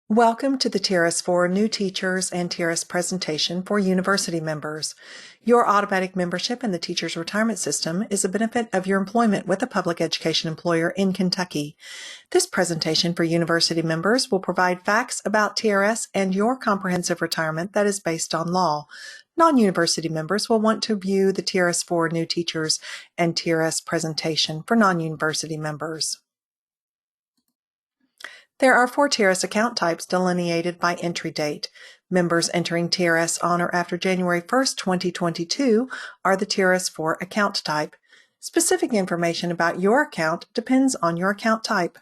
Welcome to the TRS for New Teachers and TRS presentation for university members. Your automatic membership in the Teachers Retirement System is a benefit of your employment with a public education employer in Kentucky. This presentation for university members will provide facts about TRS and your comprehensive retirement that is based on law. Non-university members will want to view the TRS for New Teachers and TRS presentation for non-university members. There are 4 TRS account types delineated by entry date. Members entering TRS on or after January 1st, 2022 are the TRS 4 account type. Specific information about your account depends on your account type.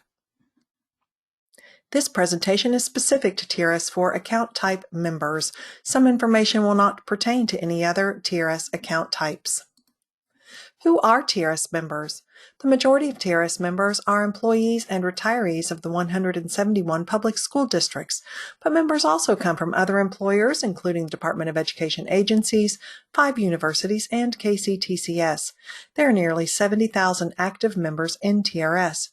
This presentation is specific to TRS 4 account type members. Some information will not pertain to any other TRS account types. Who are TRS members? The majority of TRS members are employees and retirees of the 171 public school districts, but members also come from other employers, including the Department of Education agencies, 5 universities, and KCTCS. There are nearly 70,000 active members in TRS.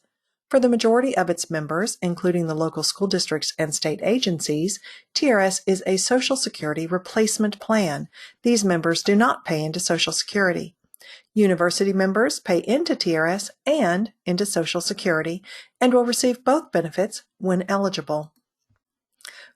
For the majority of its members, including the local school districts and state agencies, TRS is a Social Security replacement plan. These members do not pay into Social Security. University members pay into TRS and into Social Security and will receive both benefits when eligible.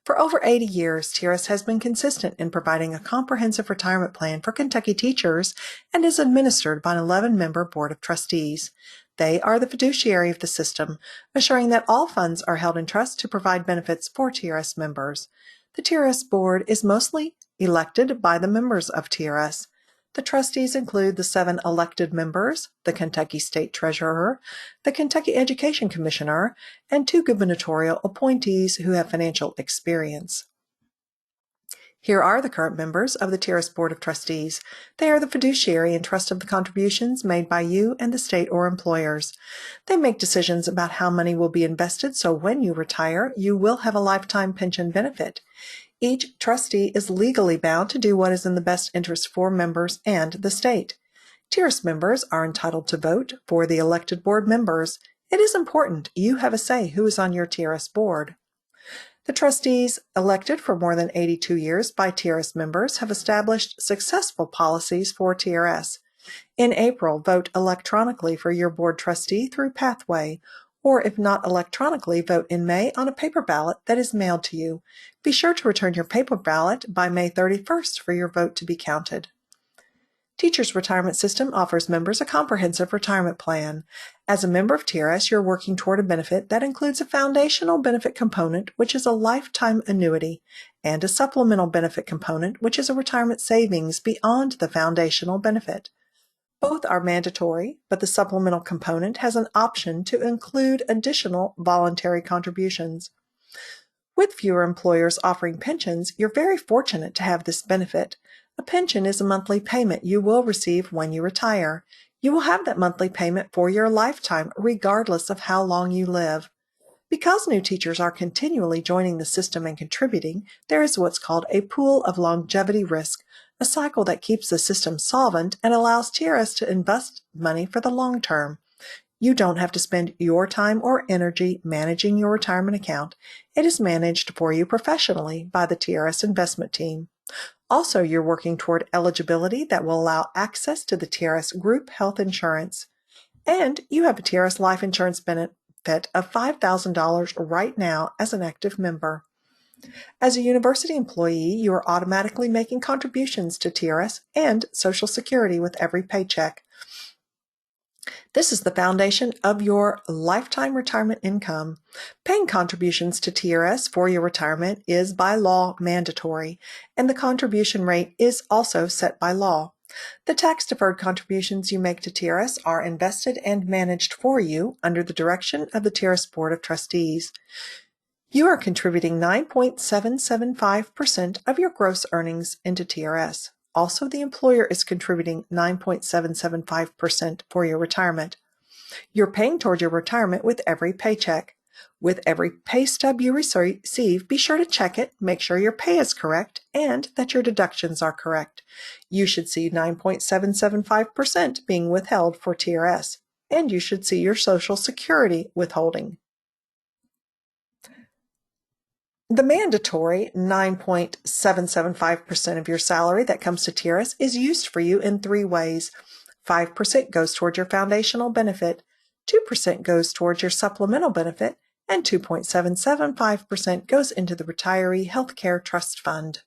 For over 80 years, TRS has been consistent in providing a comprehensive retirement plan for Kentucky teachers and is administered by an 11-member Board of Trustees. They are the fiduciary of the system, assuring that all funds are held in trust to provide benefits for TRS members. The TRS Board is mostly elected by the members of TRS. The trustees include the 7 elected members, the Kentucky State Treasurer, the Kentucky Education Commissioner, and 2 gubernatorial appointees who have financial experience. Here are the current members of the TRS Board of Trustees. They are the fiduciary in trust of the contributions made by you and the state or employers. They make decisions about how money will be invested, so when you retire, you will have a lifetime pension benefit. Each trustee is legally bound to do what is in the best interest for members and the state. TRS members are entitled to vote for the elected board members. It is important you have a say who is on your TRS board. The trustees, elected for more than 82 years by TRS members, have established successful policies for TRS. In April, vote electronically for your board trustee through Pathway, or if not electronically, vote in May on a paper ballot that is mailed to you. Be sure to return your paper ballot by May 31st for your vote to be counted. Teachers Retirement System offers members a comprehensive retirement plan. As a member of TRS, you're working toward a benefit that includes a foundational benefit component, which is a lifetime annuity, and a supplemental benefit component, which is a retirement savings beyond the foundational benefit. Both are mandatory, but the supplemental component has an option to include additional voluntary contributions. With fewer employers offering pensions, you're very fortunate to have this benefit. A pension is a monthly payment you will receive when you retire. You will have that monthly payment for your lifetime, regardless of how long you live. Because new teachers are continually joining the system and contributing, there is what's called a pool of longevity risk, a cycle that keeps the system solvent and allows TRS to invest money for the long term. You don't have to spend your time or energy managing your retirement account. It is managed for you professionally by the TRS investment team. Also, you're working toward eligibility that will allow access to the TRS Group Health Insurance. And you have a TRS life insurance benefit of $5,000 right now as an active member. As a university employee, you are automatically making contributions to TRS and Social Security with every paycheck. This is the foundation of your lifetime retirement income. Paying contributions to TRS for your retirement is by law mandatory, and the contribution rate is also set by law. The tax-deferred contributions you make to TRS are invested and managed for you under the direction of the TRS Board of Trustees. You are contributing 9.775% of your gross earnings into TRS. Also, the employer is contributing 9.775% for your retirement. You're paying toward your retirement with every paycheck. With every pay stub you receive, be sure to check it, make sure your pay is correct, and that your deductions are correct. You should see 9.775% being withheld for TRS, and you should see your Social Security withholding. The mandatory 9.775% of your salary that comes to TRS is used for you in three ways. 5% goes toward your foundational benefit, 2% goes towards your supplemental benefit, and 2.775% goes into the Retiree Healthcare Trust Fund.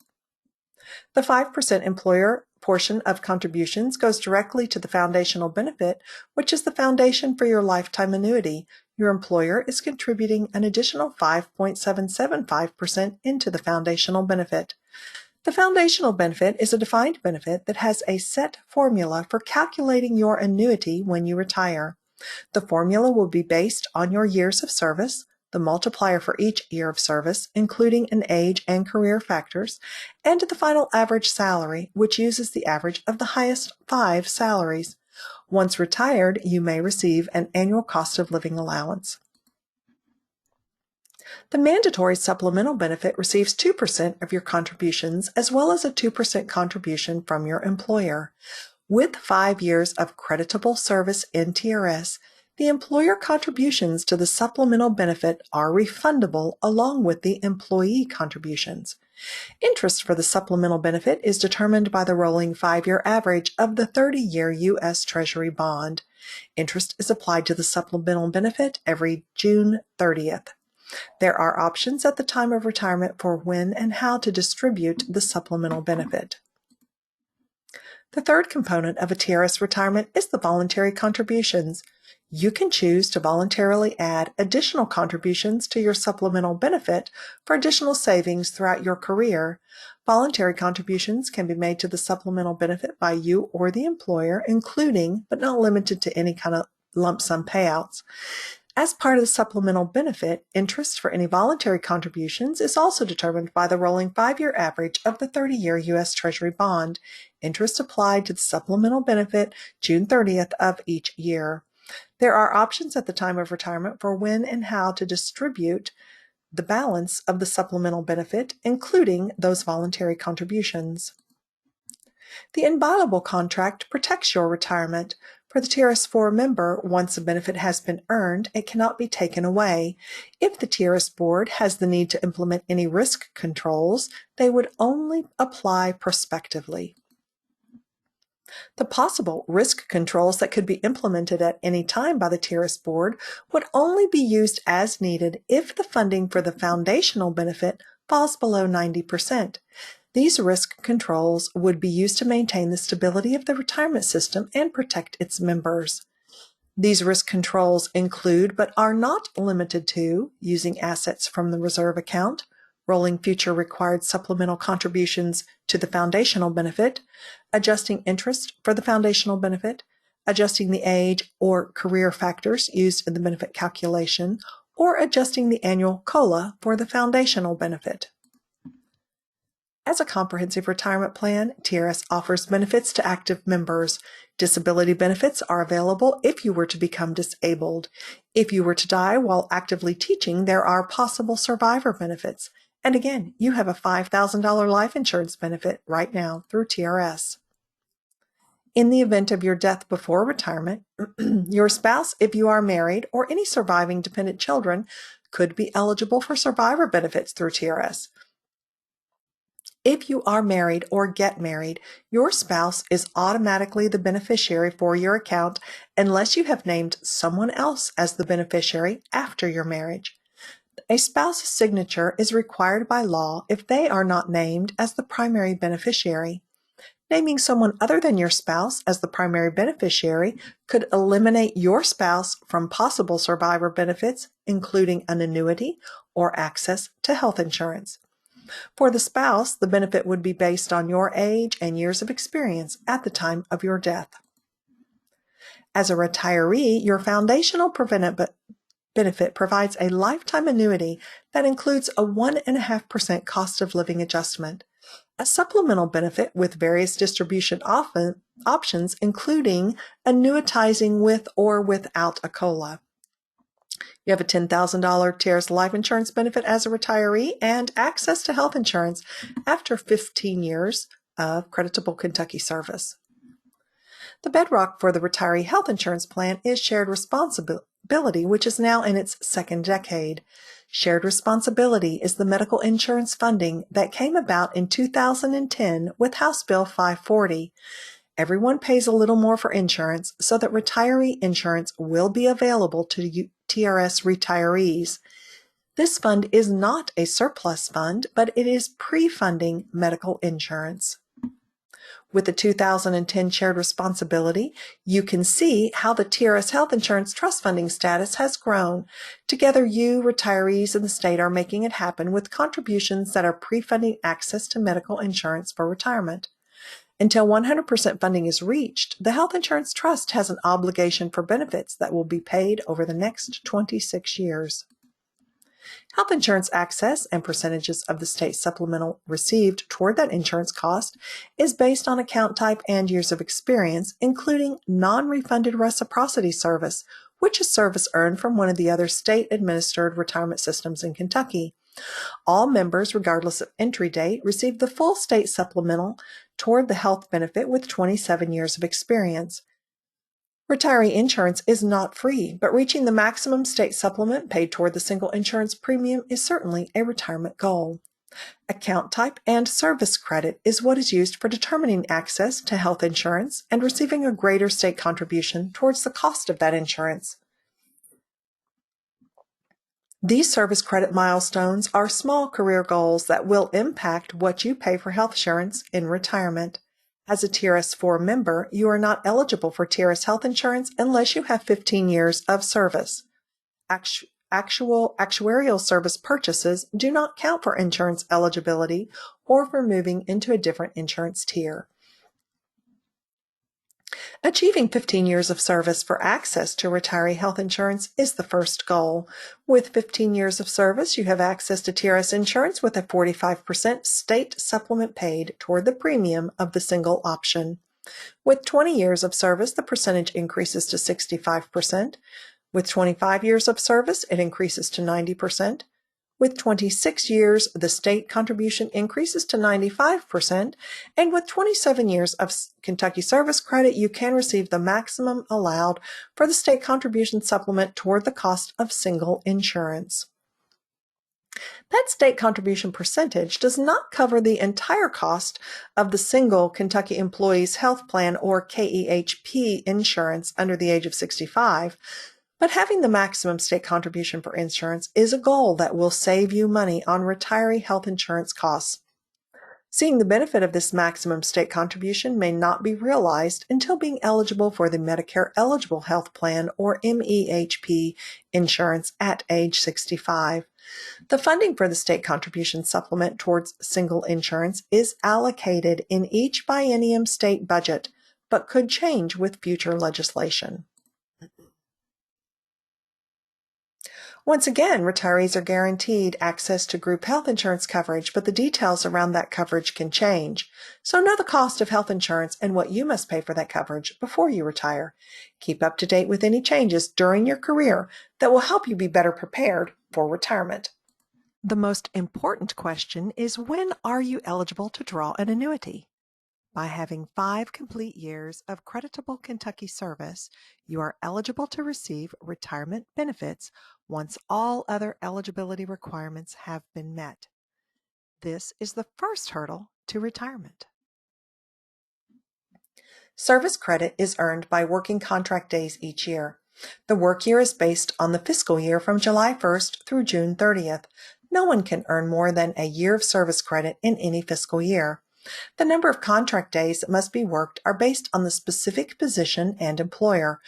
The 5% employer portion of contributions goes directly to the foundational benefit, which is the foundation for your lifetime annuity. Your employer is contributing an additional 5.775% into the foundational benefit. The foundational benefit is a defined benefit that has a set formula for calculating your annuity when you retire. The formula will be based on your years of service, the multiplier for each year of service, including an age and career factors, and the final average salary, which uses the average of the highest 5 salaries. Once retired, you may receive an annual cost of living allowance. The mandatory supplemental benefit receives 2% of your contributions as well as a 2% contribution from your employer. With 5 years of creditable service in TRS, the employer contributions to the supplemental benefit are refundable along with the employee contributions. Interest for the supplemental benefit is determined by the rolling 5-year average of the 30-year U.S. Treasury bond. Interest is applied to the supplemental benefit every June 30th. There are options at the time of retirement for when and how to distribute the supplemental benefit. The third component of a TRS retirement is the voluntary contributions. You can choose to voluntarily add additional contributions to your supplemental benefit for additional savings throughout your career. Voluntary contributions can be made to the supplemental benefit by you or the employer, including, but not limited to, any kind of lump sum payouts. As part of the supplemental benefit, interest for any voluntary contributions is also determined by the rolling 5-year average of the 30-year U.S. Treasury bond. Interest applied to the supplemental benefit June 30th of each year. There are options at the time of retirement for when and how to distribute the balance of the supplemental benefit, including those voluntary contributions. The inviolable contract protects your retirement. For the TRS-4 member, once a benefit has been earned, it cannot be taken away. If the TRS board has the need to implement any risk controls, they would only apply prospectively. The possible risk controls that could be implemented at any time by the TRS board would only be used as needed if the funding for the foundational benefit falls below 90%. These risk controls would be used to maintain the stability of the retirement system and protect its members. These risk controls include, but are not limited to, using assets from the reserve account, rolling future required supplemental contributions to the foundational benefit, adjusting interest for the foundational benefit, adjusting the age or career factors used in the benefit calculation, or adjusting the annual COLA for the foundational benefit. As a comprehensive retirement plan, TRS offers benefits to active members. Disability benefits are available if you were to become disabled. If you were to die while actively teaching, there are possible survivor benefits. And again, you have a $5,000 life insurance benefit right now through TRS. In the event of your death before retirement, your spouse, if you are married, or any surviving dependent children could be eligible for survivor benefits through TRS. If you are married or get married, your spouse is automatically the beneficiary for your account unless you have named someone else as the beneficiary after your marriage. A spouse's signature is required by law if they are not named as the primary beneficiary. Naming someone other than your spouse as the primary beneficiary could eliminate your spouse from possible survivor benefits, including an annuity or access to health insurance. For the spouse, the benefit would be based on your age and years of experience at the time of your death. As a retiree, your foundational benefit provides a lifetime annuity that includes a 1.5% cost of living adjustment, a supplemental benefit with various distribution options, including annuitizing with or without a COLA. You have a $10,000 TRS life insurance benefit as a retiree and access to health insurance after 15 years of creditable Kentucky service. The bedrock for the retiree health insurance plan is shared responsibility, which is now in its second decade. Shared responsibility is the medical insurance funding that came about in 2010 with House Bill 540. Everyone pays a little more for insurance so that retiree insurance will be available to TRS retirees. This fund is not a surplus fund, but it is pre-funding medical insurance. With the 2010 shared responsibility, you can see how the TRS Health Insurance trust funding status has grown. Together, you, retirees, and the state are making it happen with contributions that are pre-funding access to medical insurance for retirement. Until 100% funding is reached, the Health Insurance Trust has an obligation for benefits that will be paid over the next 26 years. Health insurance access and percentages of the state supplemental received toward that insurance cost is based on account type and years of experience, including non-refunded reciprocity service, which is service earned from one of the other state-administered retirement systems in Kentucky. All members, regardless of entry date, receive the full state supplemental toward the health benefit with 27 years of experience. Retiree insurance is not free, but reaching the maximum state supplement paid toward the single insurance premium is certainly a retirement goal. Account type and service credit is what is used for determining access to health insurance and receiving a greater state contribution towards the cost of that insurance. These service credit milestones are small career goals that will impact what you pay for health insurance in retirement. As a TRS 4 member, you are not eligible for TRS health insurance unless you have 15 years of service. Actual actuarial service purchases do not count for insurance eligibility or for moving into a different insurance tier. Achieving 15 years of service for access to retiree health insurance is the first goal. With 15 years of service, you have access to TRS insurance with a 45% state supplement paid toward the premium of the single option. With 20 years of service, the percentage increases to 65%. With 25 years of service, it increases to 90%. With 26 years, the state contribution increases to 95%, and with 27 years of Kentucky service credit, you can receive the maximum allowed for the state contribution supplement toward the cost of single insurance. That state contribution percentage does not cover the entire cost of the single Kentucky Employees Health Plan or KEHP insurance under the age of 65, but having the maximum state contribution for insurance is a goal that will save you money on retiree health insurance costs. Seeing the benefit of this maximum state contribution may not be realized until being eligible for the Medicare Eligible Health Plan or MEHP insurance at age 65. The funding for the state contribution supplement towards single insurance is allocated in each biennium state budget, but could change with future legislation. Once again, retirees are guaranteed access to group health insurance coverage, but the details around that coverage can change. So know the cost of health insurance and what you must pay for that coverage before you retire. Keep up to date with any changes during your career that will help you be better prepared for retirement. The most important question is, when are you eligible to draw an annuity? By having 5 complete years of creditable Kentucky service, you are eligible to receive retirement benefits once all other eligibility requirements have been met. This is the first hurdle to retirement. Service credit is earned by working contract days each year. The work year is based on the fiscal year from July 1st through June 30th. No one can earn more than a year of service credit in any fiscal year. The number of contract days that must be worked are based on the specific position and employer.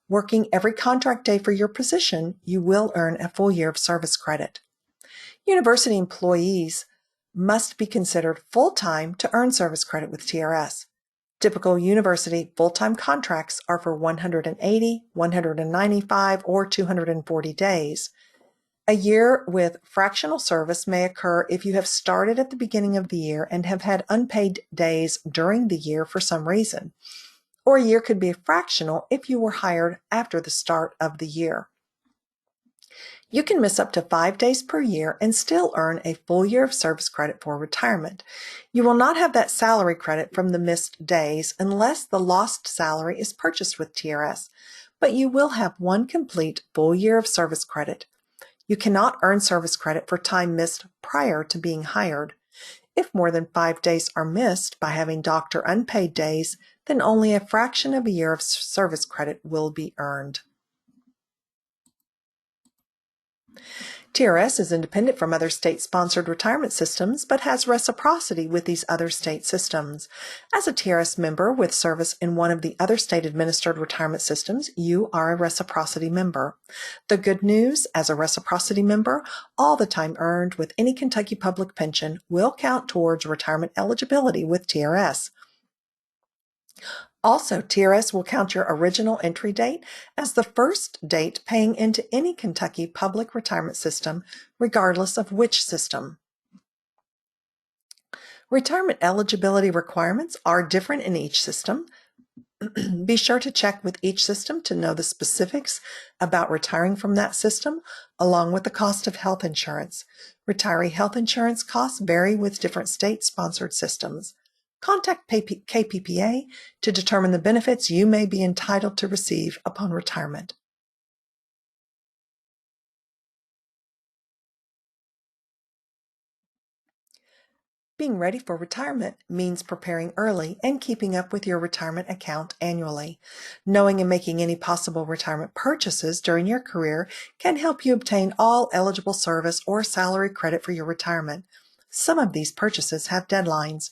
Working every contract day for your position, you will earn a full year of service credit. University employees must be considered full-time to earn service credit with TRS. Typical university full-time contracts are for 180, 195, or 240 days. A year with fractional service may occur if you have started at the beginning of the year and have had unpaid days during the year for some reason. Or a year could be fractional if you were hired after the start of the year. You can miss up to 5 days per year and still earn a full year of service credit for retirement. You will not have that salary credit from the missed days unless the lost salary is purchased with TRS, but you will have 1 complete full year of service credit. You cannot earn service credit for time missed prior to being hired. If more than 5 days are missed by having docked or unpaid days, then only a fraction of a year of service credit will be earned. TRS is independent from other state-sponsored retirement systems, but has reciprocity with these other state systems. As a TRS member with service in one of the other state-administered retirement systems, you are a reciprocity member. The good news, as a reciprocity member, all the time earned with any Kentucky public pension will count towards retirement eligibility with TRS. Also, TRS will count your original entry date as the first date paying into any Kentucky public retirement system, regardless of which system. Retirement eligibility requirements are different in each system. Be sure to check with each system to know the specifics about retiring from that system, along with the cost of health insurance. Retiree health insurance costs vary with different state-sponsored systems. Contact KPPA to determine the benefits you may be entitled to receive upon retirement. Being ready for retirement means preparing early and keeping up with your retirement account annually. Knowing and making any possible retirement purchases during your career can help you obtain all eligible service or salary credit for your retirement. Some of these purchases have deadlines.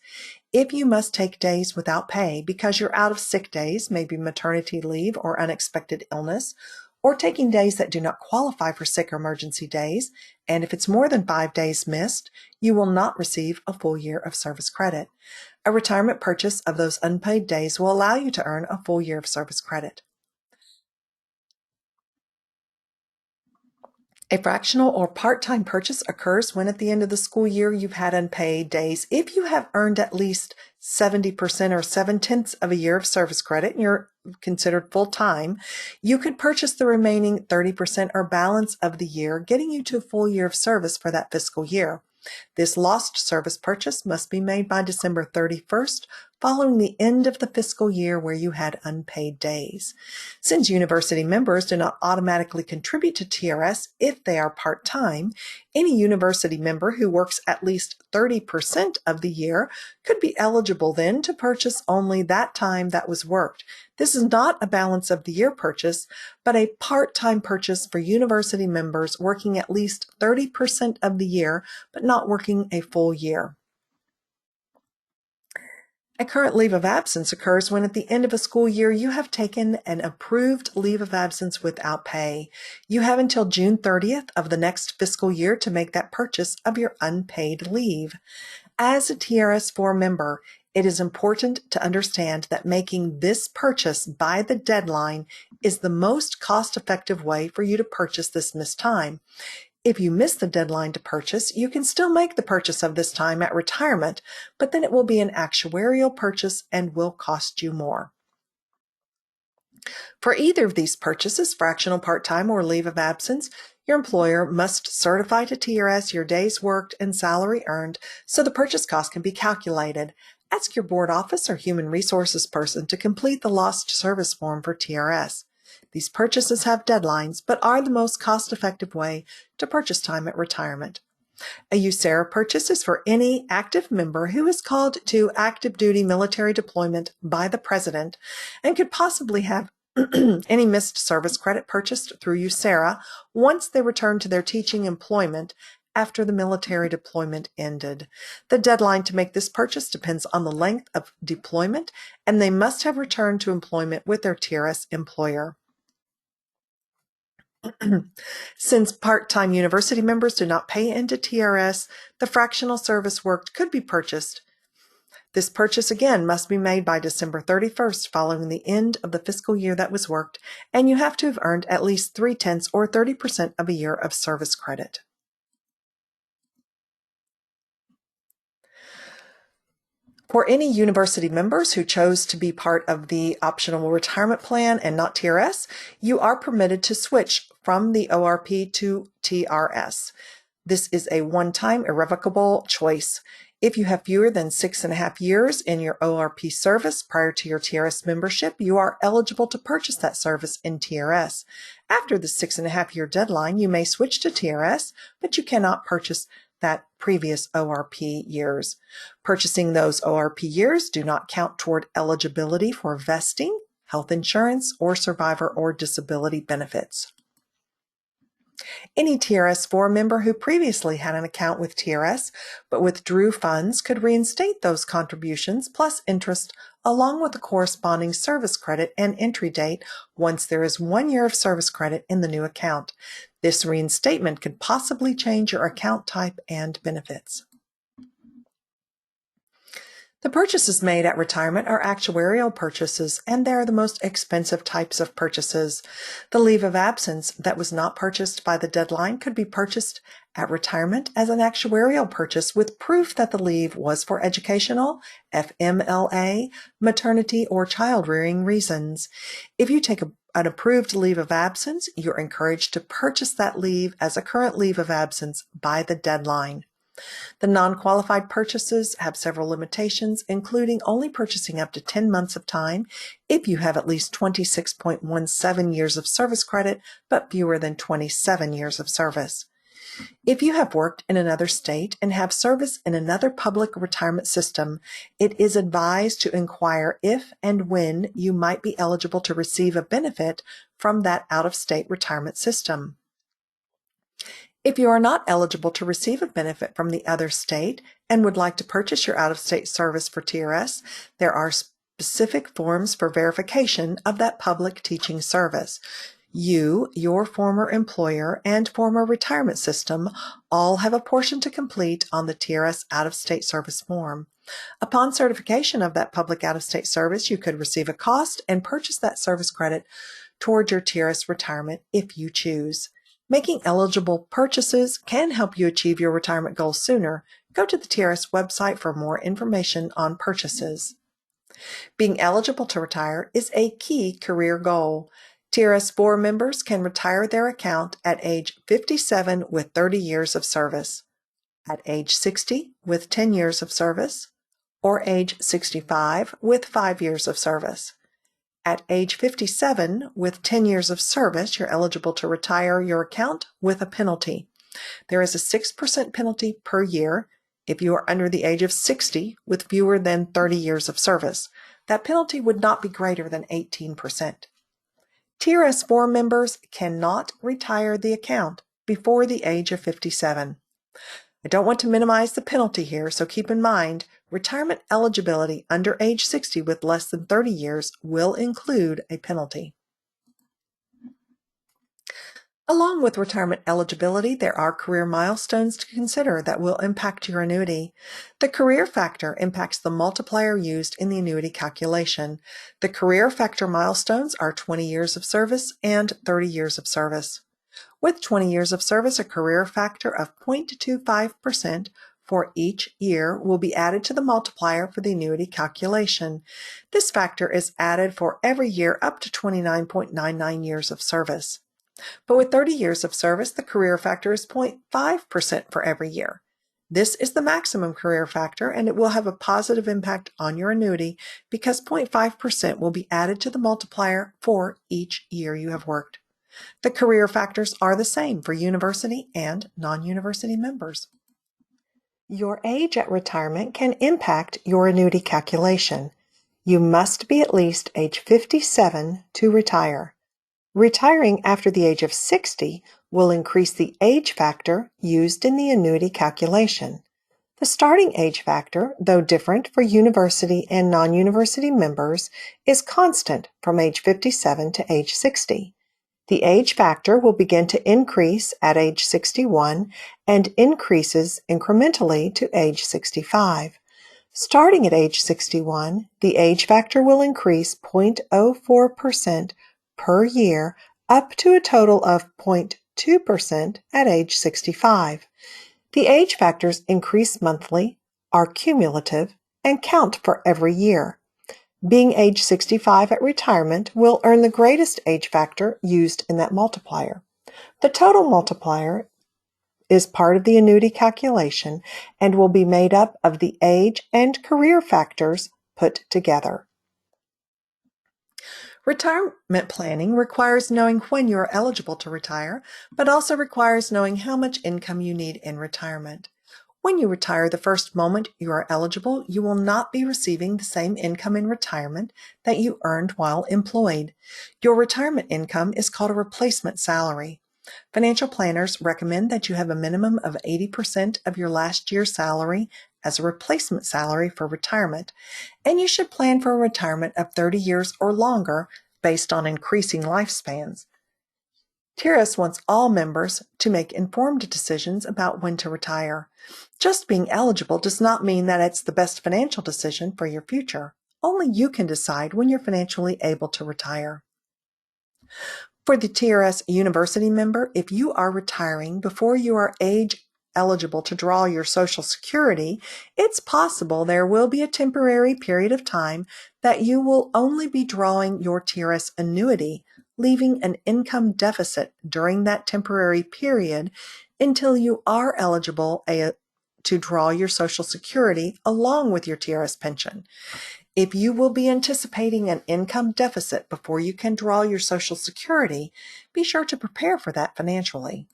If you must take days without pay because you're out of sick days, maybe maternity leave or unexpected illness, or taking days that do not qualify for sick or emergency days, and if it's more than 5 days missed, you will not receive a full year of service credit. A retirement purchase of those unpaid days will allow you to earn a full year of service credit. A fractional or part-time purchase occurs when at the end of the school year you've had unpaid days. If you have earned at least 70% or 7/10 of a year of service credit and you're considered full-time, you could purchase the remaining 30% or balance of the year, getting you to a full year of service for that fiscal year. This lost service purchase must be made by December 31st, following the end of the fiscal year where you had unpaid days. Since university members do not automatically contribute to TRS if they are part-time, any university member who works at least 30% of the year could be eligible then to purchase only that time that was worked. This is not a balance of the year purchase, but a part-time purchase for university members working at least 30% of the year, but not working a full year. A current leave of absence occurs when at the end of a school year you have taken an approved leave of absence without pay. You have until June 30th of the next fiscal year to make that purchase of your unpaid leave. As a TRS-4 member, it is important to understand that making this purchase by the deadline is the most cost-effective way for you to purchase this missed time. If you miss the deadline to purchase, you can still make the purchase of this time at retirement, but then it will be an actuarial purchase and will cost you more. For either of these purchases, fractional, part-time, or leave of absence, your employer must certify to TRS your days worked and salary earned so the purchase cost can be calculated. Ask your board office or human resources person to complete the lost service form for TRS. These purchases have deadlines, but are the most cost-effective way to purchase time at retirement. A USERRA purchase is for any active member who is called to active duty military deployment by the President and could possibly have any missed service credit purchased through USERRA once they return to their teaching employment after the military deployment ended. The deadline to make this purchase depends on the length of deployment, and they must have returned to employment with their TRS employer. Since part-time university members do not pay into TRS, the fractional service worked could be purchased. This purchase again must be made by December 31st following the end of the fiscal year that was worked, and you have to have earned at least 3/10 or 30% of a year of service credit. For any university members who chose to be part of the optional retirement plan and not TRS, you are permitted to switch from the ORP to TRS. This is a one-time irrevocable choice. If you have fewer than 6.5 years in your ORP service prior to your TRS membership, you are eligible to purchase that service in TRS. After the 6.5-year deadline, you may switch to TRS, but you cannot purchase that previous ORP years. Purchasing those ORP years do not count toward eligibility for vesting, health insurance, or survivor or disability benefits. Any TRS-4 member who previously had an account with TRS but withdrew funds could reinstate those contributions plus interest along with the corresponding service credit and entry date once there is 1 year of service credit in the new account. This reinstatement could possibly change your account type and benefits. The purchases made at retirement are actuarial purchases, and they are the most expensive types of purchases. The leave of absence that was not purchased by the deadline could be purchased at retirement as an actuarial purchase with proof that the leave was for educational, FMLA, maternity, or child-rearing reasons. If you take an approved leave of absence, you're encouraged to purchase that leave as a current leave of absence by the deadline. The non-qualified purchases have several limitations, including only purchasing up to 10 months of time if you have at least 26.17 years of service credit, but fewer than 27 years of service. If you have worked in another state and have service in another public retirement system, it is advised to inquire if and when you might be eligible to receive a benefit from that out-of-state retirement system. If you are not eligible to receive a benefit from the other state and would like to purchase your out-of-state service for TRS, there are specific forms for verification of that public teaching service. You, your former employer, and former retirement system all have a portion to complete on the TRS out-of-state service form. Upon certification of that public out-of-state service, you could receive a cost and purchase that service credit toward your TRS retirement if you choose. Making eligible purchases can help you achieve your retirement goals sooner. Go to the TRS website for more information on purchases. Being eligible to retire is a key career goal. TRS-4 members can retire their account at age 57 with 30 years of service, at age 60 with 10 years of service, or age 65 with 5 years of service. At age 57, with 10 years of service, you're eligible to retire your account with a penalty. There is a 6% penalty per year if you are under the age of 60 with fewer than 30 years of service. That penalty would not be greater than 18%. TRS-4 members cannot retire the account before the age of 57. I don't want to minimize the penalty here, so keep in mind, retirement eligibility under age 60 with less than 30 years will include a penalty. Along with retirement eligibility, there are career milestones to consider that will impact your annuity. The career factor impacts the multiplier used in the annuity calculation. The career factor milestones are 20 years of service and 30 years of service. With 20 years of service, a career factor of 0.25% for each year will be added to the multiplier for the annuity calculation. This factor is added for every year up to 29.99 years of service. But with 30 years of service, the career factor is 0.5% for every year. This is the maximum career factor, and it will have a positive impact on your annuity because 0.5% will be added to the multiplier for each year you have worked. The career factors are the same for university and non-university members. Your age at retirement can impact your annuity calculation. You must be at least age 57 to retire. Retiring after the age of 60 will increase the age factor used in the annuity calculation. The starting age factor, though different for university and non-university members, is constant from age 57 to age 60. The age factor will begin to increase at age 61 and increases incrementally to age 65. Starting at age 61, the age factor will increase 0.04% per year up to a total of 0.2% at age 65. The age factors increase monthly, are cumulative, and count for every year. Being age 65 at retirement will earn the greatest age factor used in that multiplier. The total multiplier is part of the annuity calculation and will be made up of the age and career factors put together. Retirement planning requires knowing when you are eligible to retire, but also requires knowing how much income you need in retirement. When you retire the first moment you are eligible, you will not be receiving the same income in retirement that you earned while employed. Your retirement income is called a replacement salary. Financial planners recommend that you have a minimum of 80% of your last year's salary as a replacement salary for retirement, and you should plan for a retirement of 30 years or longer based on increasing lifespans. TRS wants all members to make informed decisions about when to retire. Just being eligible does not mean that it's the best financial decision for your future. Only you can decide when you're financially able to retire. For the TRS University member, if you are retiring before you are age eligible to draw your Social Security, it's possible there will be a temporary period of time that you will only be drawing your TRS annuity, leaving an income deficit during that temporary period until you are eligible to draw your Social Security along with your TRS pension. If you will be anticipating an income deficit before you can draw your Social Security, be sure to prepare for that financially.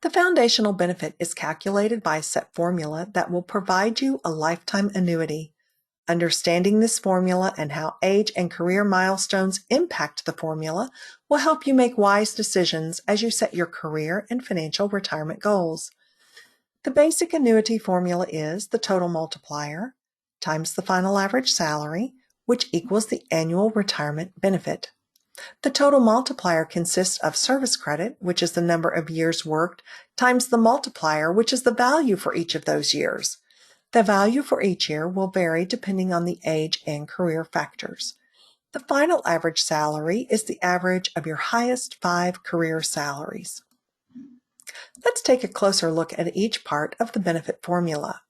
The foundational benefit is calculated by a set formula that will provide you a lifetime annuity. Understanding this formula and how age and career milestones impact the formula will help you make wise decisions as you set your career and financial retirement goals. The basic annuity formula is the total multiplier times the final average salary, which equals the annual retirement benefit. The total multiplier consists of service credit, which is the number of years worked, times the multiplier, which is the value for each of those years. The value for each year will vary depending on the age and career factors. The final average salary is the average of your highest 5 career salaries. Let's take a closer look at each part of the benefit formula.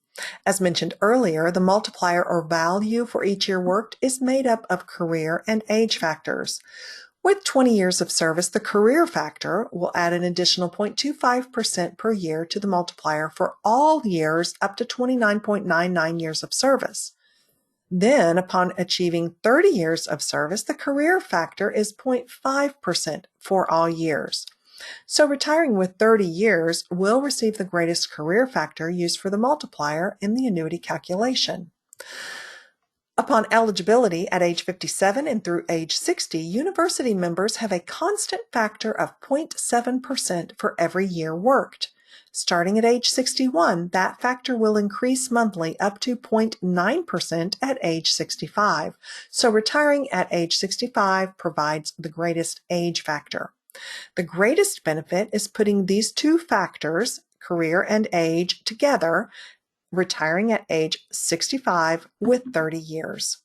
As mentioned earlier, the multiplier or value for each year worked is made up of career and age factors. With 20 years of service, the career factor will add an additional 0.25% per year to the multiplier for all years up to 29.99 years of service. Then, upon achieving 30 years of service, the career factor is 0.5% for all years. So retiring with 30 years will receive the greatest career factor used for the multiplier in the annuity calculation. Upon eligibility at age 57 and through age 60, university members have a constant factor of 0.7% for every year worked. Starting at age 61, that factor will increase monthly up to 0.9% at age 65. So retiring at age 65 provides the greatest age factor. The greatest benefit is putting these two factors, career and age, together, retiring at age 65 with 30 years.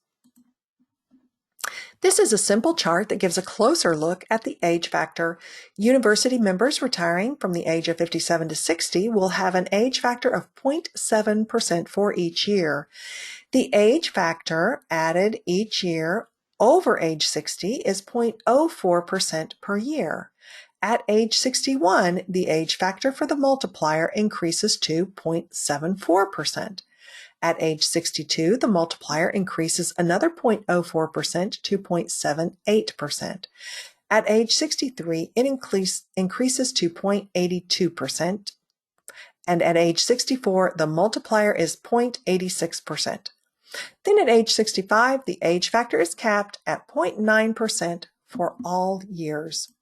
This is a simple chart that gives a closer look at the age factor. University members retiring from the age of 57 to 60 will have an age factor of 0.7% for each year. The age factor added each year over age 60 is 0.04% per year. At age 61, the age factor for the multiplier increases to 0.74%. At age 62, the multiplier increases another 0.04% to 0.78%. At age 63, it increases to 0.82%. And at age 64, the multiplier is 0.86%. Then at age 65, the age factor is capped at 0.9% for all years.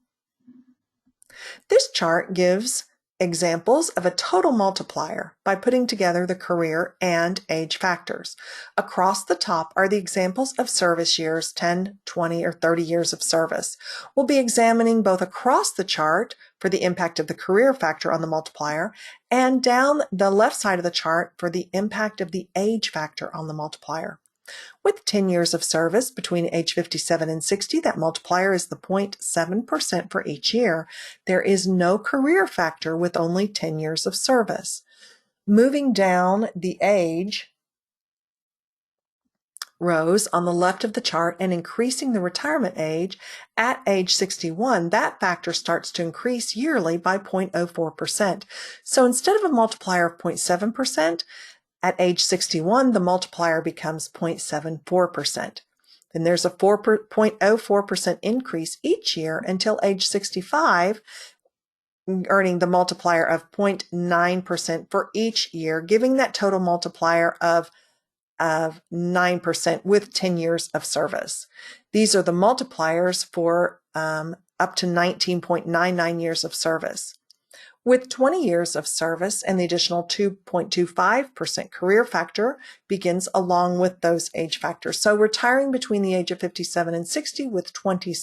This chart gives examples of a total multiplier by putting together the career and age factors. Across the top are the examples of service years, 10, 20, or 30 years of service. We'll be examining both across the chart for the impact of the career factor on the multiplier and down the left side of the chart for the impact of the age factor on the multiplier. With 10 years of service between age 57 and 60, that multiplier is the 0.7% for each year. There is no career factor with only 10 years of service. Moving down the age, rows on the left of the chart and increasing the retirement age at age 61, that factor starts to increase yearly by 0.04%. So instead of a multiplier of 0.7%, at age 61, the multiplier becomes 0.74%. Then there's a 0.04% increase each year until age 65, earning the multiplier of 0.9% for each year, giving that total multiplier of 9% with 10 years of service. These are the multipliers for up to 19.99 years of service. With 20 years of service and the additional 2.25% career factor begins along with those age factors. So retiring between the age of 57 and 60 with 20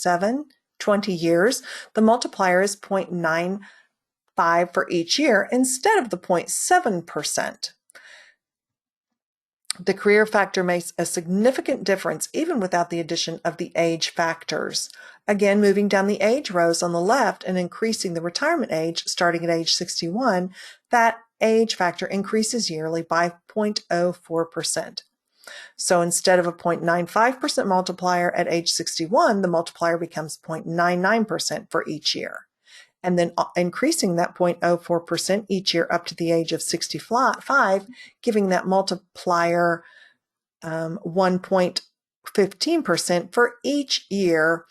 years, the multiplier is 0.95 for each year instead of the 0.7%. The career factor makes a significant difference even without the addition of the age factors. Again, moving down the age rows on the left and increasing the retirement age starting at age 61, that age factor increases yearly by 0.04%. So instead of a 0.95% multiplier at age 61, the multiplier becomes 0.99% for each year. And then increasing that 0.04% each year up to the age of 65, giving that multiplier 1.15% for each year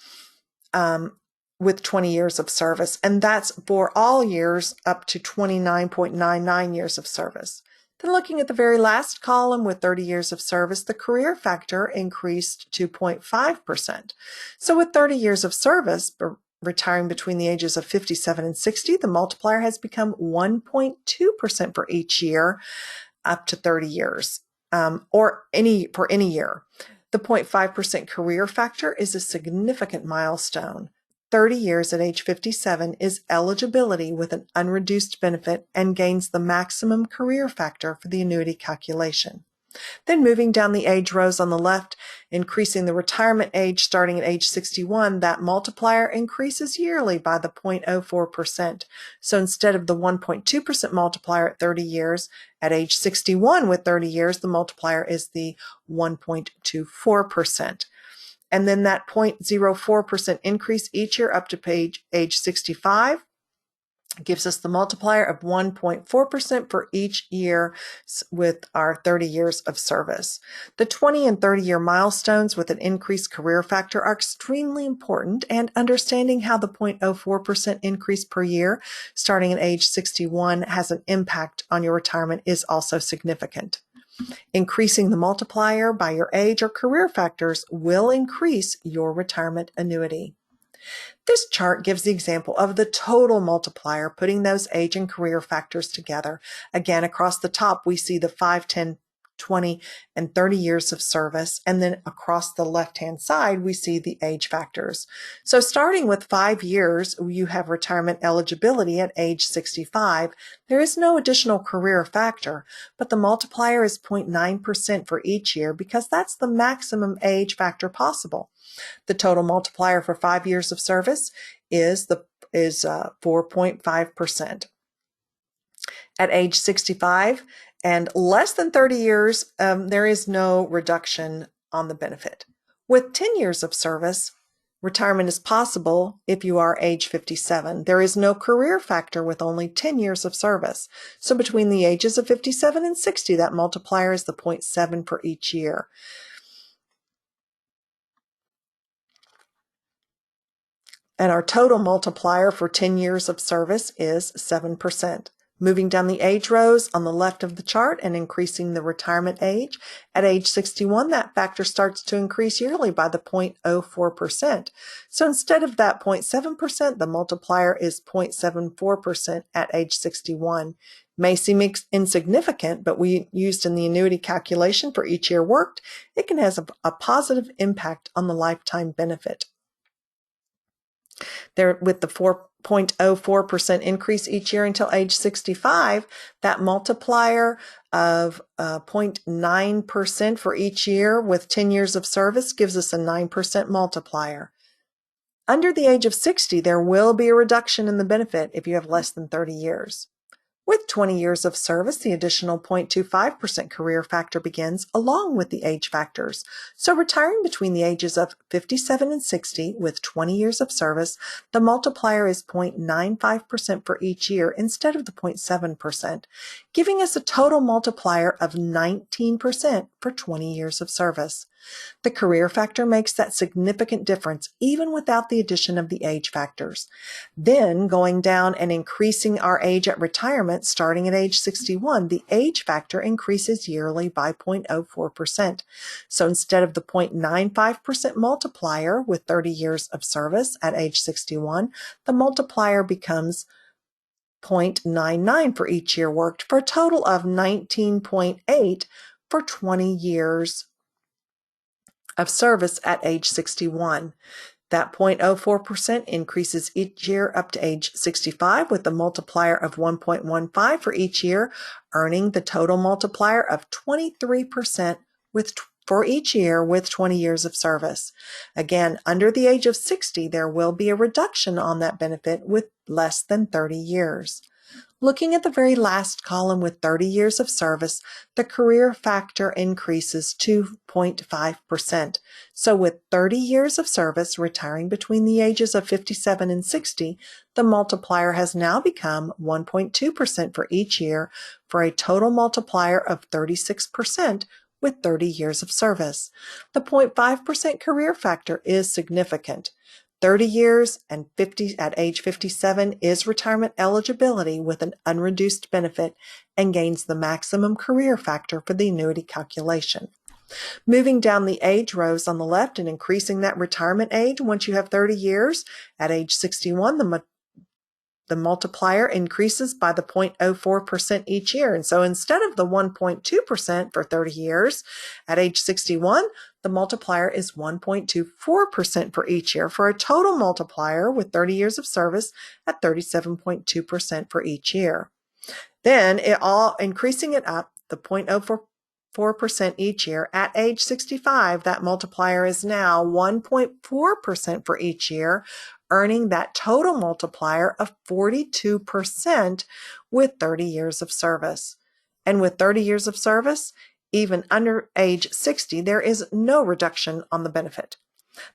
with 20 years of service. And that's for all years up to 29.99 years of service. Then looking at the very last column with 30 years of service, the career factor increased to 0.5%. So with 30 years of service, retiring between the ages of 57 and 60, the multiplier has become 1.2% for each year up to 30 years, for any year. The 0.5% career factor is a significant milestone. 30 years at age 57 is eligibility with an unreduced benefit and gains the maximum career factor for the annuity calculation. Then moving down the age rows on the left, increasing the retirement age starting at age 61, that multiplier increases yearly by the 0.04%. So instead of the 1.2% multiplier at 30 years, at age 61 with 30 years, the multiplier is the 1.24%. And then that 0.04% increase each year up to age 65 gives us the multiplier of 1.4% for each year with our 30 years of service. The 20 and 30 year milestones with an increased career factor are extremely important, and understanding how the 0.04% increase per year starting at age 61 has an impact on your retirement is also significant. Increasing the multiplier by your age or career factors will increase your retirement annuity. This chart gives the example of the total multiplier, putting those age and career factors together. Again, across the top, we see the 5, 10, 20, and 30 years of service. And then across the left-hand side, we see the age factors. So starting with 5 years, you have retirement eligibility at age 65. There is no additional career factor, but the multiplier is 0.9% for each year because that's the maximum age factor possible. The total multiplier for 5 years of service is 4.5%. At age 65 and less than 30 years, there is no reduction on the benefit. With 10 years of service, retirement is possible if you are age 57. There is no career factor with only 10 years of service. So between the ages of 57 and 60, that multiplier is the 0.7 for each year. And our total multiplier for 10 years of service is 7%. Moving down the age rows on the left of the chart and increasing the retirement age, at age 61, that factor starts to increase yearly by the 0.04%. So instead of that 0.7%, the multiplier is 0.74% at age 61. May seem insignificant, but we used in the annuity calculation for each year worked, it can have a positive impact on the lifetime benefit. There, with the 4.04% increase each year until age 65, that multiplier of 0.9% for each year with 10 years of service gives us a 9% multiplier. Under the age of 60, there will be a reduction in the benefit if you have less than 30 years. With 20 years of service, the additional 0.25% career factor begins along with the age factors. So retiring between the ages of 57 and 60 with 20 years of service, the multiplier is 0.95% for each year instead of the 0.7%, giving us a total multiplier of 19% for 20 years of service. The career factor makes that significant difference even without the addition of the age factors. Then, going down and increasing our age at retirement, starting at age 61, the age factor increases yearly by 0.04%. So instead of the 0.95% multiplier with 30 years of service at age 61, the multiplier becomes 0.99 for each year worked, for a total of 19.8 for 20 years of service at age 61. That 0.04% increases each year up to age 65 with a multiplier of 1.15 for each year, earning the total multiplier of 23% for each year with 20 years of service. Again, under the age of 60, there will be a reduction on that benefit with less than 30 years. Looking at the very last column with 30 years of service, the career factor increases to 0.5%. So with 30 years of service, retiring between the ages of 57 and 60, the multiplier has now become 1.2% for each year, for a total multiplier of 36% with 30 years of service. The 0.5% career factor is significant. 30 years and 50 at age 57 is retirement eligibility with an unreduced benefit and gains the maximum career factor for the annuity calculation. Moving down the age rows on the left and increasing that retirement age once you have 30 years, at age 61, the multiplier increases by the 0.04% each year. And so instead of the 1.2% for 30 years, at age 61, the multiplier is 1.24% for each year, for a total multiplier with 30 years of service at 37.2% for each year. Then increasing it up, the 0.04% each year, at age 65, that multiplier is now 1.4% for each year, earning that total multiplier of 42% with 30 years of service. And with 30 years of service, even under age 60, there is no reduction on the benefit.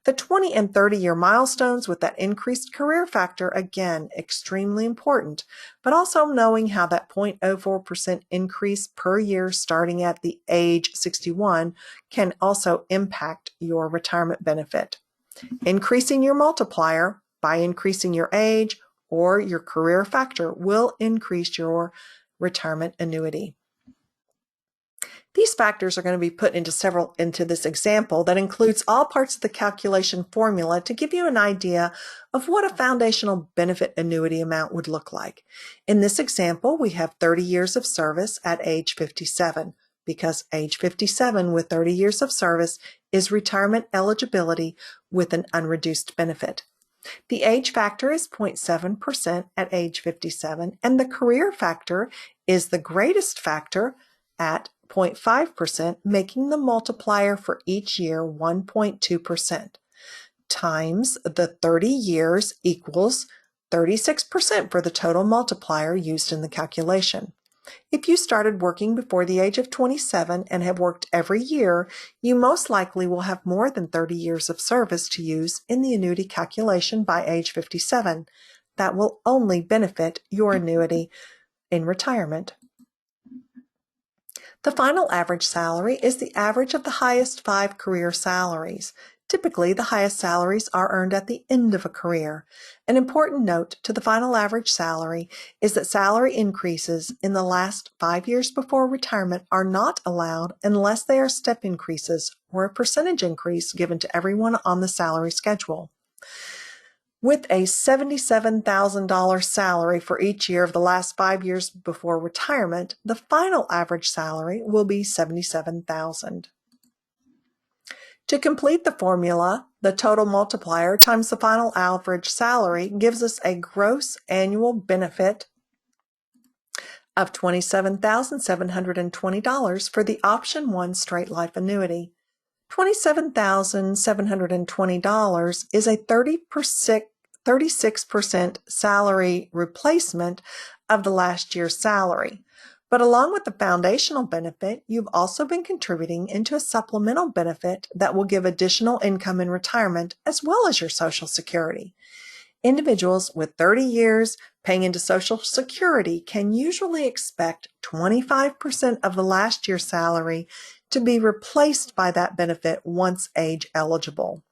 The 20 and 30-year milestones with that increased career factor, again, extremely important, but also knowing how that 0.04% increase per year starting at the age 61 can also impact your retirement benefit. Increasing your multiplier by increasing your age or your career factor will increase your retirement annuity. These factors are going to be put into this example that includes all parts of the calculation formula to give you an idea of what a foundational benefit annuity amount would look like. In this example, we have 30 years of service at age 57, because age 57 with 30 years of service is retirement eligibility with an unreduced benefit. The age factor is 0.7% at age 57, and the career factor is the greatest factor at 0.5%, making the multiplier for each year 1.2%, times the 30 years equals 36% for the total multiplier used in the calculation. If you started working before the age of 27 and have worked every year, you most likely will have more than 30 years of service to use in the annuity calculation by age 57. That will only benefit your annuity in retirement. The final average salary is the average of the highest 5 career salaries. Typically, the highest salaries are earned at the end of a career. An important note to the final average salary is that salary increases in the last 5 years before retirement are not allowed unless they are step increases or a percentage increase given to everyone on the salary schedule. With a $77,000 salary for each year of the last 5 years before retirement, the final average salary will be $77,000. To complete the formula, the total multiplier times the final average salary gives us a gross annual benefit of $27,720 for the Option 1 Straight Life Annuity. $27,720 is a 36% salary replacement of the last year's salary. But along with the foundational benefit, you've also been contributing into a supplemental benefit that will give additional income in retirement as well as your Social Security. Individuals with 30 years paying into Social Security can usually expect 25% of the last year's salary to be replaced by that benefit once age eligible.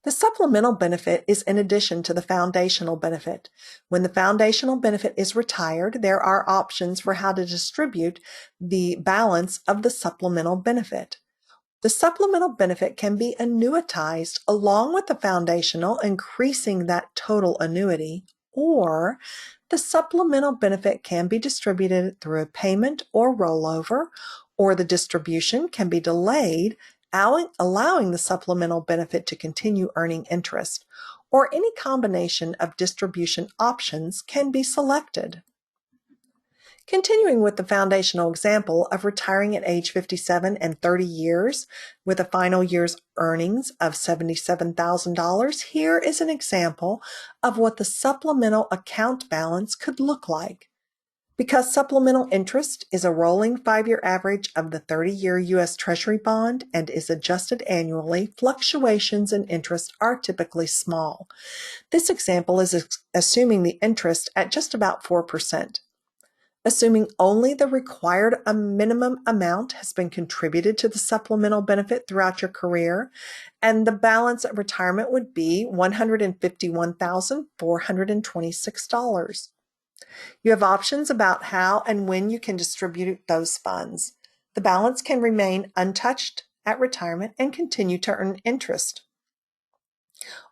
The supplemental benefit is in addition to the foundational benefit. When the foundational benefit is retired, there are options for how to distribute the balance of the supplemental benefit. The supplemental benefit can be annuitized along with the foundational, increasing that total annuity, or the supplemental benefit can be distributed through a payment or rollover, or the distribution can be delayed, allowing the supplemental benefit to continue earning interest, or any combination of distribution options can be selected. Continuing with the foundational example of retiring at age 57 and 30 years with a final year's earnings of $77,000, here is an example of what the supplemental account balance could look like. Because supplemental interest is a rolling 5-year average of the 30-year U.S. Treasury bond and is adjusted annually, fluctuations in interest are typically small. This example is assuming the interest at just about 4%. Assuming only the required minimum amount has been contributed to the supplemental benefit throughout your career, and the balance at retirement would be $151,426. You have options about how and when you can distribute those funds. The balance can remain untouched at retirement and continue to earn interest.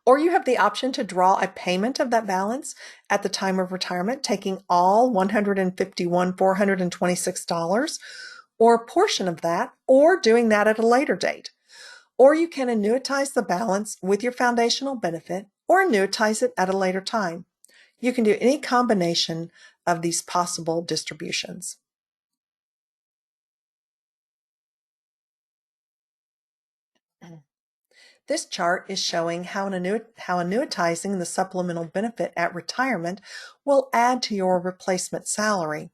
Or you have the option to draw a payment of that balance at the time of retirement, taking all $151,426 or a portion of that, or doing that at a later date. Or you can annuitize the balance with your foundational benefit or annuitize it at a later time. You can do any combination of these possible distributions. This chart is showing how annuitizing the supplemental benefit at retirement will add to your replacement salary.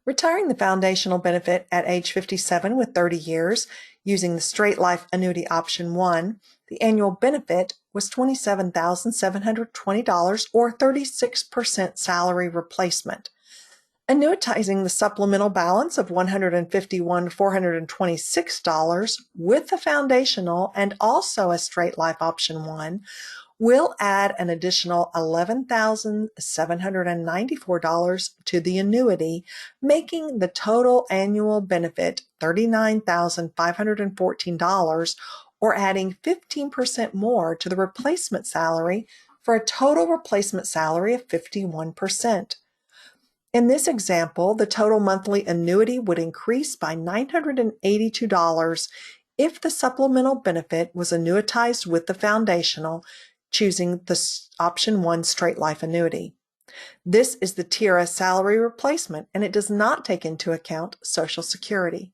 Retiring the foundational benefit at age 57 with 30 years using the Straight Life Annuity Option 1, the annual benefit was $27,720 or 36% salary replacement. Annuitizing the supplemental balance of $151,426 with the foundational and also a Straight Life Option 1 will add an additional $11,794 to the annuity, making the total annual benefit $39,514, or adding 15% more to the replacement salary for a total replacement salary of 51%. In this example, the total monthly annuity would increase by $982 if the supplemental benefit was annuitized with the foundational, choosing the Option 1 Straight Life Annuity. This is the TRS salary replacement, and it does not take into account Social Security.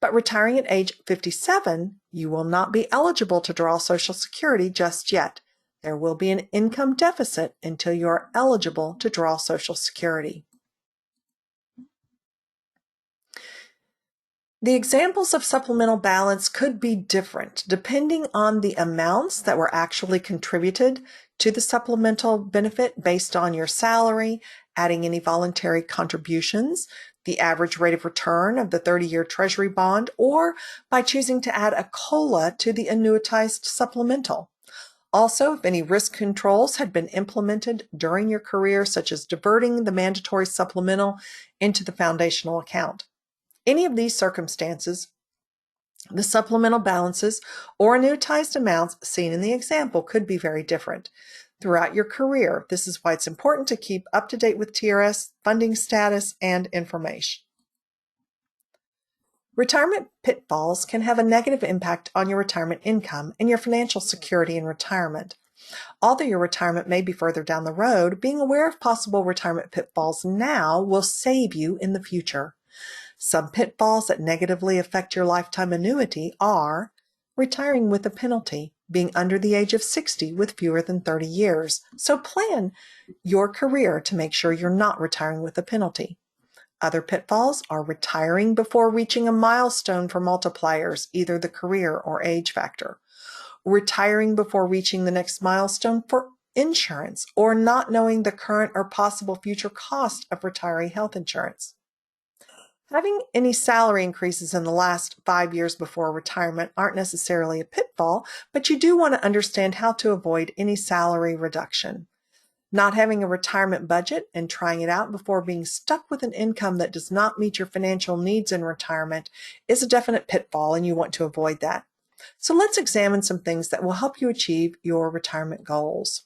But retiring at age 57, you will not be eligible to draw Social Security just yet. There will be an income deficit until you are eligible to draw Social Security. The examples of supplemental balance could be different depending on the amounts that were actually contributed to the supplemental benefit based on your salary, adding any voluntary contributions, the average rate of return of the 30-year Treasury bond, or by choosing to add a COLA to the annuitized supplemental. Also, if any risk controls had been implemented during your career, such as diverting the mandatory supplemental into the foundational account. Any of these circumstances, the supplemental balances or annuitized amounts seen in the example could be very different throughout your career. This is why it's important to keep up to date with TRS funding status and information. Retirement pitfalls can have a negative impact on your retirement income and your financial security in retirement. Although your retirement may be further down the road, being aware of possible retirement pitfalls now will save you in the future. Some pitfalls that negatively affect your lifetime annuity are retiring with a penalty, being under the age of 60 with fewer than 30 years. So plan your career to make sure you're not retiring with a penalty. Other pitfalls are retiring before reaching a milestone for multipliers, either the career or age factor, retiring before reaching the next milestone for insurance, or not knowing the current or possible future cost of retiree health insurance. Having any salary increases in the last 5 years before retirement aren't necessarily a pitfall, but you do want to understand how to avoid any salary reduction. Not having a retirement budget and trying it out before being stuck with an income that does not meet your financial needs in retirement is a definite pitfall, and you want to avoid that. So let's examine some things that will help you achieve your retirement goals.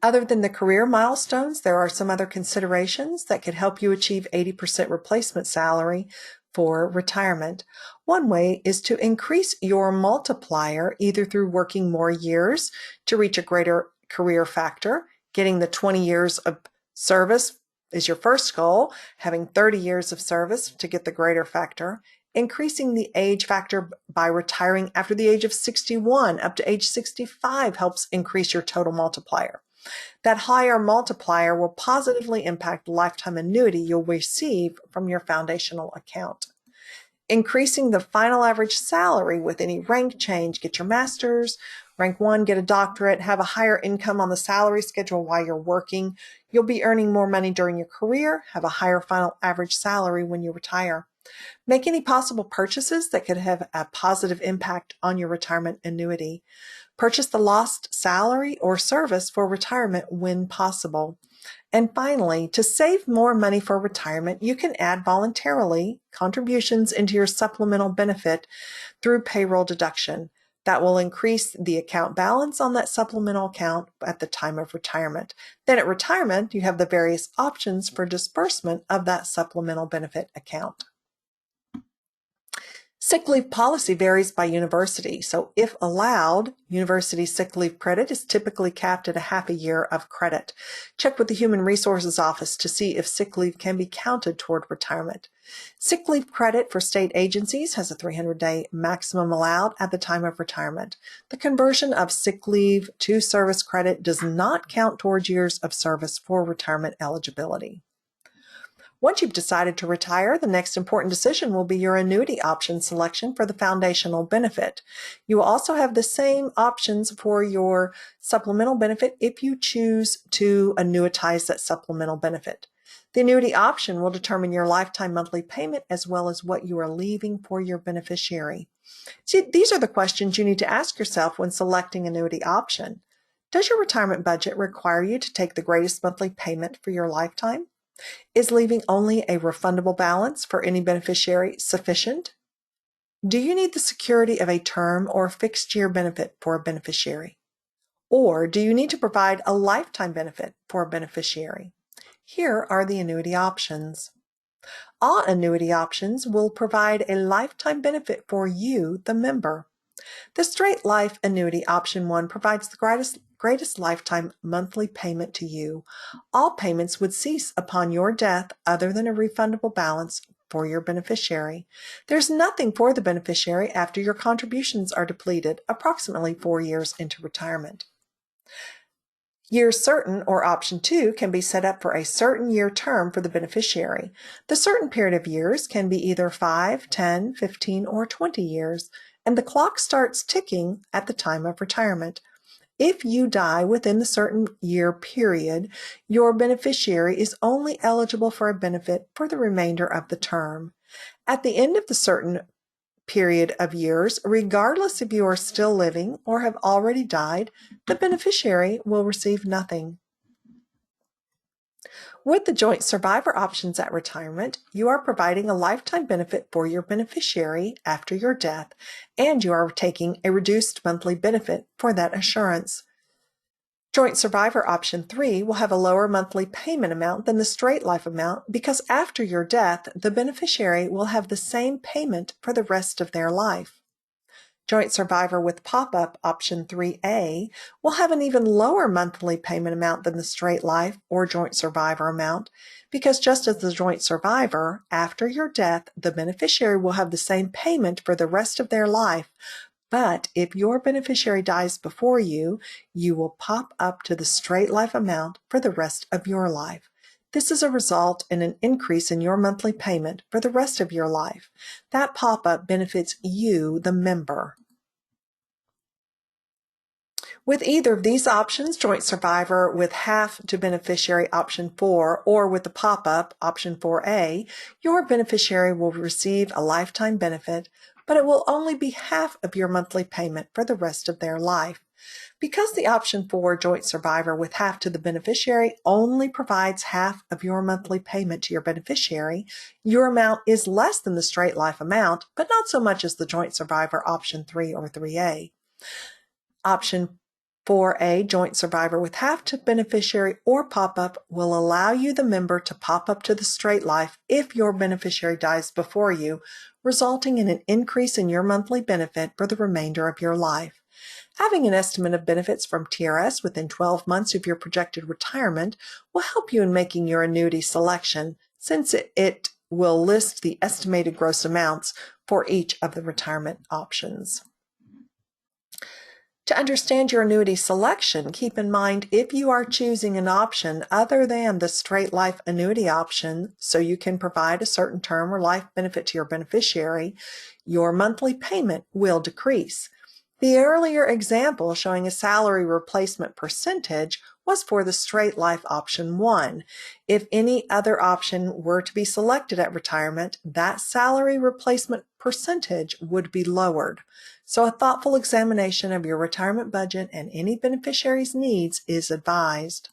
Other than the career milestones, there are some other considerations that could help you achieve 80% replacement salary for retirement. One way is to increase your multiplier either through working more years to reach a greater career factor. Getting the 20 years of service is your first goal, having 30 years of service to get the greater factor. Increasing the age factor by retiring after the age of 61 up to age 65 helps increase your total multiplier. That higher multiplier will positively impact the lifetime annuity you'll receive from your foundational account. Increasing the final average salary with any rank change, get your master's, rank 1, get a doctorate, have a higher income on the salary schedule while you're working. You'll be earning more money during your career, have a higher final average salary when you retire. Make any possible purchases that could have a positive impact on your retirement annuity. Purchase the lost salary or service for retirement when possible. And finally, to save more money for retirement, you can add voluntarily contributions into your supplemental benefit through payroll deduction. That will increase the account balance on that supplemental account at the time of retirement. Then at retirement, you have the various options for disbursement of that supplemental benefit account. Sick leave policy varies by university, so if allowed, university sick leave credit is typically capped at a half a year of credit. Check with the Human Resources Office to see if sick leave can be counted toward retirement. Sick leave credit for state agencies has a 300-day maximum allowed at the time of retirement. The conversion of sick leave to service credit does not count towards years of service for retirement eligibility. Once you've decided to retire, the next important decision will be your annuity option selection for the foundational benefit. You will also have the same options for your supplemental benefit if you choose to annuitize that supplemental benefit. The annuity option will determine your lifetime monthly payment as well as what you are leaving for your beneficiary. See, these are the questions you need to ask yourself when selecting annuity option. Does your retirement budget require you to take the greatest monthly payment for your lifetime? Is leaving only a refundable balance for any beneficiary sufficient? Do you need the security of a term or fixed year benefit for a beneficiary? Or do you need to provide a lifetime benefit for a beneficiary? Here are the annuity options. All annuity options will provide a lifetime benefit for you, the member. The Straight Life Annuity Option 1 provides the greatest lifetime monthly payment to you. All payments would cease upon your death other than a refundable balance for your beneficiary. There's nothing for the beneficiary after your contributions are depleted, approximately 4 years into retirement. Year certain, or option 2, can be set up for a certain year term for the beneficiary. The certain period of years can be either 5, 10, 15, or 20 years, and the clock starts ticking at the time of retirement. If you die within the certain year period, your beneficiary is only eligible for a benefit for the remainder of the term. At the end of the certain period of years, regardless if you are still living or have already died, the beneficiary will receive nothing. With the joint survivor options at retirement, you are providing a lifetime benefit for your beneficiary after your death, and you are taking a reduced monthly benefit for that assurance. Joint survivor option 3 will have a lower monthly payment amount than the straight life amount because after your death, the beneficiary will have the same payment for the rest of their life. Joint survivor with pop-up, option 3A, will have an even lower monthly payment amount than the straight life or joint survivor amount, because just as the joint survivor, after your death, the beneficiary will have the same payment for the rest of their life. But if your beneficiary dies before you, you will pop up to the straight life amount for the rest of your life. This is a result in an increase in your monthly payment for the rest of your life. That pop-up benefits you, the member. With either of these options, joint survivor with half to beneficiary option 4 or with the pop-up option 4A, your beneficiary will receive a lifetime benefit, but it will only be half of your monthly payment for the rest of their life. Because the option 4 joint survivor with half to the beneficiary only provides half of your monthly payment to your beneficiary, your amount is less than the straight life amount, but not so much as the joint survivor option 3 or 3A. Option 4A, joint survivor with half to beneficiary or pop-up, will allow you, the member, to pop up to the straight life if your beneficiary dies before you, resulting in an increase in your monthly benefit for the remainder of your life. Having an estimate of benefits from TRS within 12 months of your projected retirement will help you in making your annuity selection, since it will list the estimated gross amounts for each of the retirement options. To understand your annuity selection, keep in mind if you are choosing an option other than the straight life annuity option, so you can provide a certain term or life benefit to your beneficiary, your monthly payment will decrease. The earlier example showing a salary replacement percentage was for the straight life option 1. If any other option were to be selected at retirement, that salary replacement percentage would be lowered. So a thoughtful examination of your retirement budget and any beneficiary's needs is advised.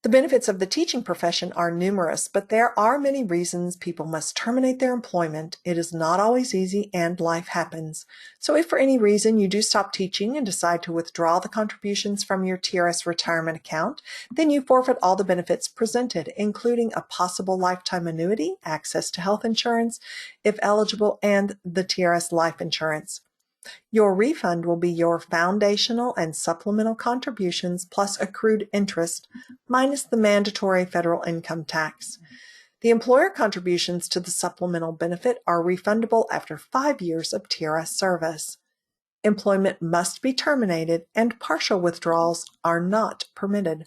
The benefits of the teaching profession are numerous, but there are many reasons people must terminate their employment. It is not always easy, and life happens. So if for any reason you do stop teaching and decide to withdraw the contributions from your TRS retirement account, then you forfeit all the benefits presented, including a possible lifetime annuity, access to health insurance, if eligible, and the TRS life insurance. Your refund will be your foundational and supplemental contributions plus accrued interest, minus the mandatory federal income tax. The employer contributions to the supplemental benefit are refundable after 5 years of TRS service. Employment must be terminated, and partial withdrawals are not permitted.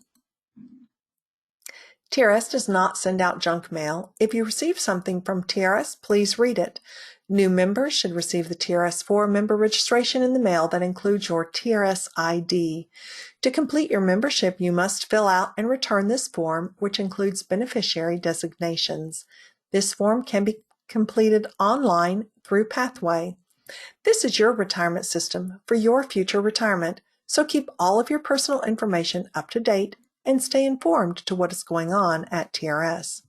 TRS does not send out junk mail. If you receive something from TRS, please read it. New members should receive the TRS-4 member registration in the mail that includes your TRS ID. To complete your membership, you must fill out and return this form, which includes beneficiary designations. This form can be completed online through Pathway. This is your retirement system for your future retirement, so keep all of your personal information up to date and stay informed to what is going on at TRS.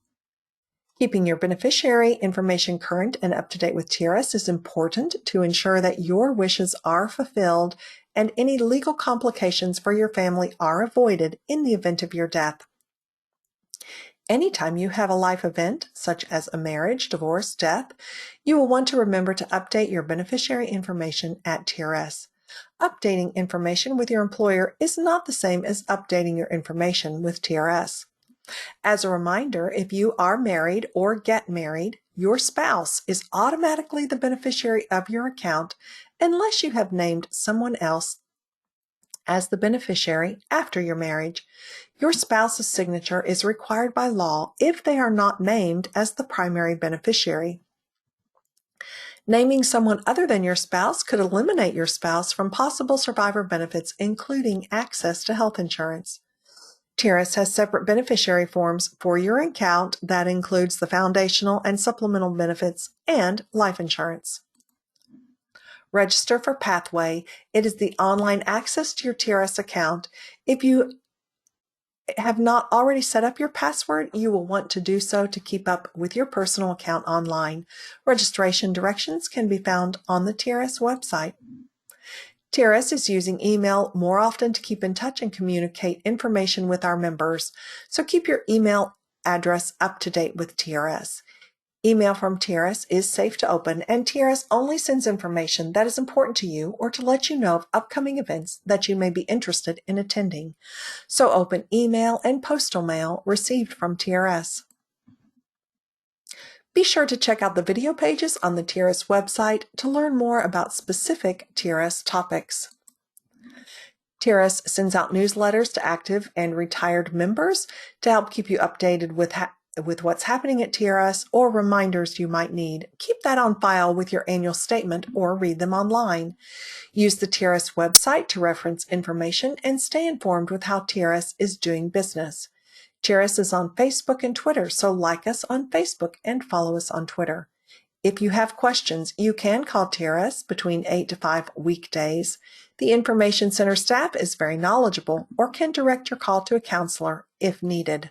Keeping your beneficiary information current and up to date with TRS is important to ensure that your wishes are fulfilled and any legal complications for your family are avoided in the event of your death. Anytime you have a life event, such as a marriage, divorce, death, you will want to remember to update your beneficiary information at TRS. Updating information with your employer is not the same as updating your information with TRS. As a reminder, if you are married or get married, your spouse is automatically the beneficiary of your account unless you have named someone else as the beneficiary after your marriage. Your spouse's signature is required by law if they are not named as the primary beneficiary. Naming someone other than your spouse could eliminate your spouse from possible survivor benefits, including access to health insurance. TRS has separate beneficiary forms for your account that includes the foundational and supplemental benefits and life insurance. Register for Pathway. It is the online access to your TRS account. If you have not already set up your password, you will want to do so to keep up with your personal account online. Registration directions can be found on the TRS website. TRS is using email more often to keep in touch and communicate information with our members, so keep your email address up to date with TRS. Email from TRS is safe to open, and TRS only sends information that is important to you or to let you know of upcoming events that you may be interested in attending. So open email and postal mail received from TRS. Be sure to check out the video pages on the TRS website to learn more about specific TRS topics. TRS sends out newsletters to active and retired members to help keep you updated with what's happening at TRS or reminders you might need. Keep that on file with your annual statement or read them online. Use the TRS website to reference information and stay informed with how TRS is doing business. TRS is on Facebook and Twitter, so like us on Facebook and follow us on Twitter. If you have questions, you can call TRS between 8 to 5 weekdays. The Information Center staff is very knowledgeable or can direct your call to a counselor if needed.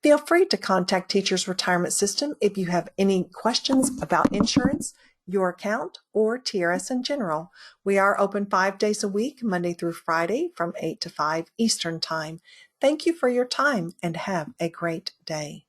Feel free to contact Teachers Retirement System if you have any questions about insurance, your account, or TRS in general. We are open 5 days a week, Monday through Friday from 8 to 5 Eastern Time. Thank you for your time and have a great day.